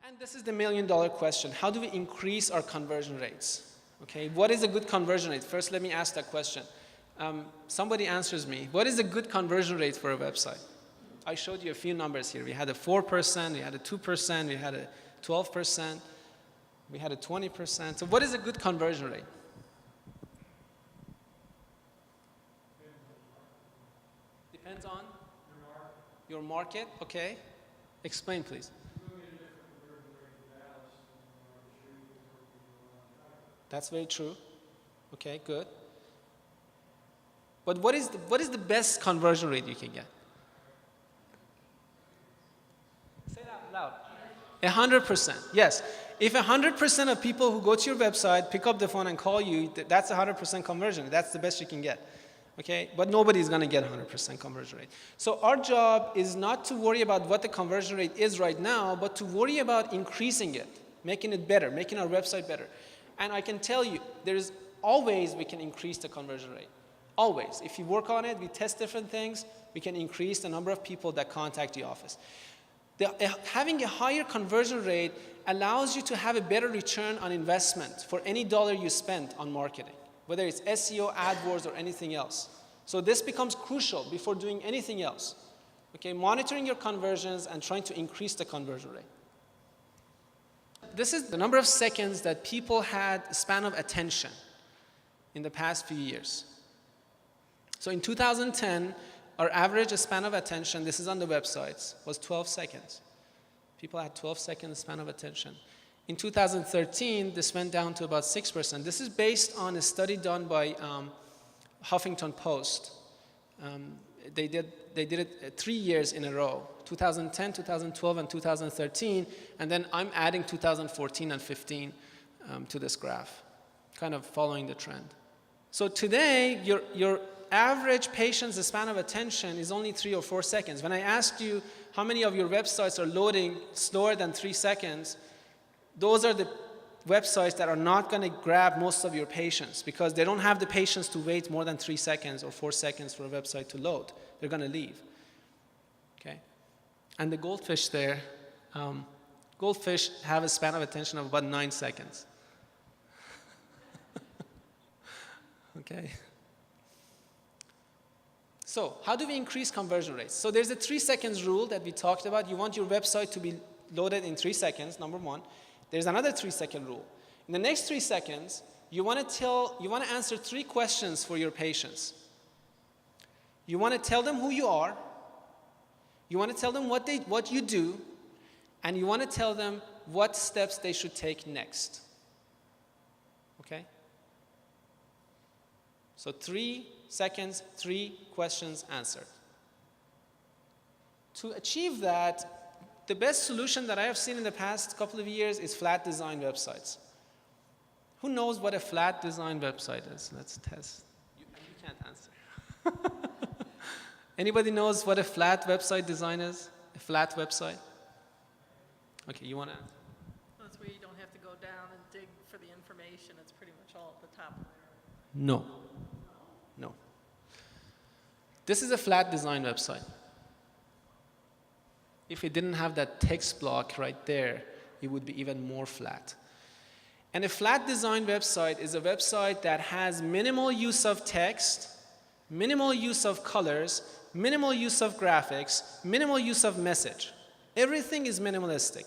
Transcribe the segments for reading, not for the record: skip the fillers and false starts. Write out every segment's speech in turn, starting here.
And this is the million-dollar question. How do we increase our conversion rates? Okay, what is a good conversion rate? First, let me ask that question. Somebody answers me. What is a good conversion rate for a website? I showed you a few numbers here. We had a 4%, we had a 2%, we had a 12%, we had a 20%. So what is a good conversion rate? Depends on your market. Okay. Explain, please. That's very true. Okay, good. But what is the best conversion rate you can get? Say it out loud. 100%. Yes. If 100% of people who go to your website pick up the phone and call you, that's 100% conversion. That's the best you can get. Okay? But nobody's going to get 100% conversion rate. So our job is not to worry about what the conversion rate is right now, but to worry about increasing it, making it better, making our website better. And I can tell you, there's always we can increase the conversion rate. Always. If you work on it, we test different things, we can increase the number of people that contact the office. Having a higher conversion rate allows you to have a better return on investment for any dollar you spend on marketing, whether it's SEO, AdWords, or anything else. So this becomes crucial before doing anything else. Okay, monitoring your conversions and trying to increase the conversion rate. This is the number of seconds that people had a span of attention in the past few years. So in 2010, our average span of attention, this is on the websites, was 12 seconds. People had 12 seconds span of attention. In 2013, this went down to about 6%. This is based on a study done by Huffington Post. They did it 3 years in a row, 2010, 2012, and 2013, and then I'm adding 2014 and 15 to this graph, kind of following the trend. So today, your average patient's span of attention is only 3 or 4 seconds. When I asked you how many of your websites are loading slower than 3 seconds, those are the websites that are not going to grab most of your patients because they don't have the patience to wait more than 3 seconds or 4 seconds for a website to load. They're going to leave. Okay? And the goldfish there, goldfish have a span of attention of about 9 seconds. Okay? So how do we increase conversion rates? So there's a 3 seconds rule that we talked about. You want your website to be loaded in 3 seconds, number one. There's another 3-second rule. In the next 3 seconds, you want to answer 3 questions for your patients. You want to tell them who you are, you want to tell them what you do, and you want to tell them what steps they should take next. Okay? So 3 seconds, 3 questions answered. To achieve that, the best solution that I have seen in the past couple of years is flat design websites. Who knows what a flat design website is? Let's test. You can't answer. Anybody knows what a flat website design is? A flat website? Okay, you want to answer? That's where you don't have to go down and dig for the information. It's pretty much all at the top there. No. No. This is a flat design website. If it didn't have that text block right there, it would be even more flat. And a flat design website is a website that has minimal use of text, minimal use of colors, minimal use of graphics, minimal use of message. Everything is minimalistic.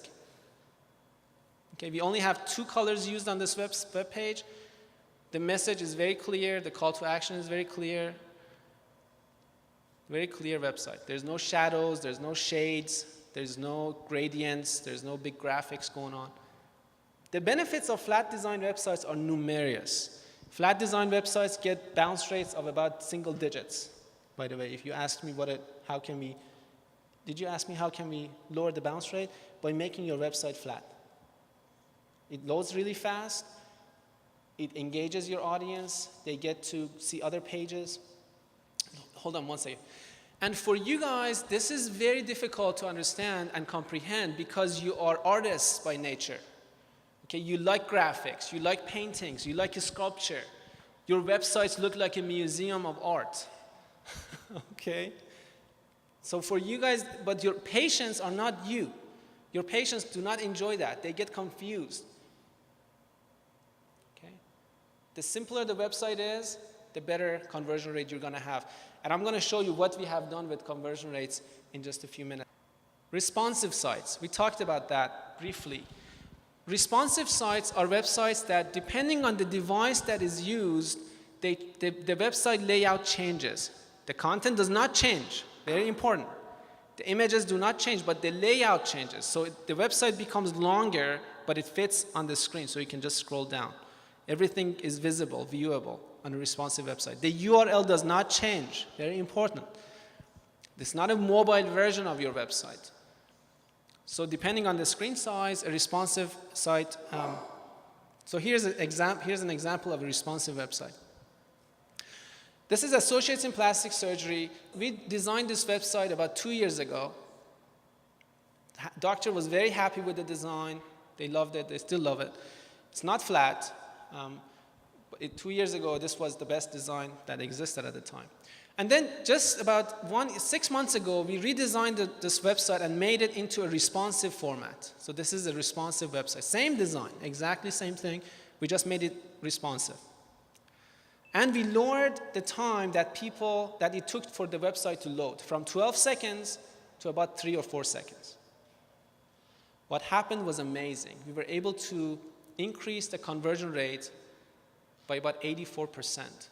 Okay, we only have 2 colors used on this web page. The message is very clear, the call to action is very clear. Very clear website. There's no shadows, there's no shades, there's no gradients, there's no big graphics going on. The benefits of flat design websites are numerous. Flat design websites get bounce rates of about single digits. By the way, if you asked me did you ask me how can we lower the bounce rate? By making your website flat. It loads really fast, it engages your audience, they get to see other pages. Hold on one second. And for you guys, this is very difficult to understand and comprehend because you are artists by nature. Okay, you like graphics, you like paintings, you like sculpture. Your websites look like a museum of art. Okay? So for you guys, but your patients are not you. Your patients do not enjoy that. They get confused. Okay? The simpler the website is, the better conversion rate you're going to have. And I'm going to show you what we have done with conversion rates in just a few minutes. Responsive sites. We talked about that briefly. Responsive sites are websites that, depending on the device that is used, the website layout changes. The content does not change. Very important. The images do not change, but the layout changes. So the website becomes longer, but it fits on the screen, so you can just scroll down. Everything is visible, viewable on a responsive website. The URL does not change. Very important. It's not a mobile version of your website. So depending on the screen size, a responsive site. So here's an example of a responsive website. This is Associates in Plastic Surgery. We designed this website about 2 years ago. Doctor was very happy with the design. They loved it. They still love it. It's not flat. 2 years ago, this was the best design that existed at the time. And then just about 6 months ago, we redesigned this website and made it into a responsive format. So this is a responsive website. Same design, exactly same thing. We just made it responsive. And we lowered the time that it took for the website to load from 12 seconds to about 3 or 4 seconds. What happened was amazing. We were able to increase the conversion rate by about 84%.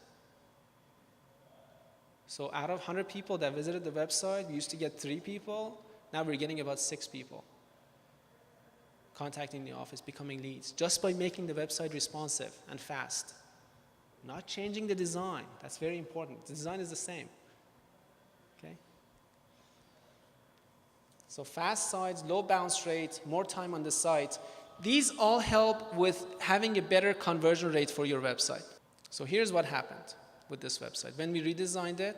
So out of 100 people that visited the website, we used to get 3 people. Now we're getting about 6 people contacting the office, becoming leads, just by making the website responsive and fast. Not changing the design. That's very important. The design is the same. Okay? So fast sites, low bounce rate, more time on the site. These all help with having a better conversion rate for your website. So here's what happened with this website. When we redesigned it,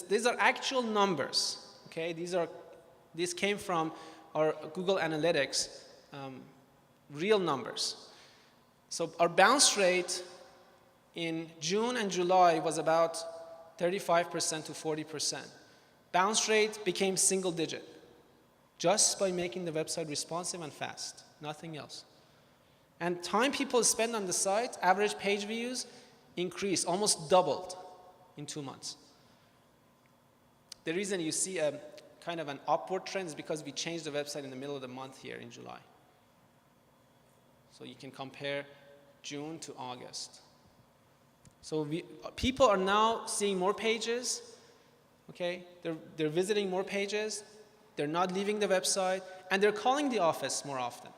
these are actual numbers. Okay? These came from our Google Analytics, real numbers. So our bounce rate in June and July was about 35% to 40%. Bounce rate became single digit just by making the website responsive and fast, nothing else. And time people spend on the site, average page views, increased, almost doubled in 2 months. The reason you see a kind of an upward trend is because we changed the website in the middle of the month here in July. So you can compare June to August. So people are now seeing more pages, okay? They're visiting more pages, they're not leaving the website, and they're calling the office more often.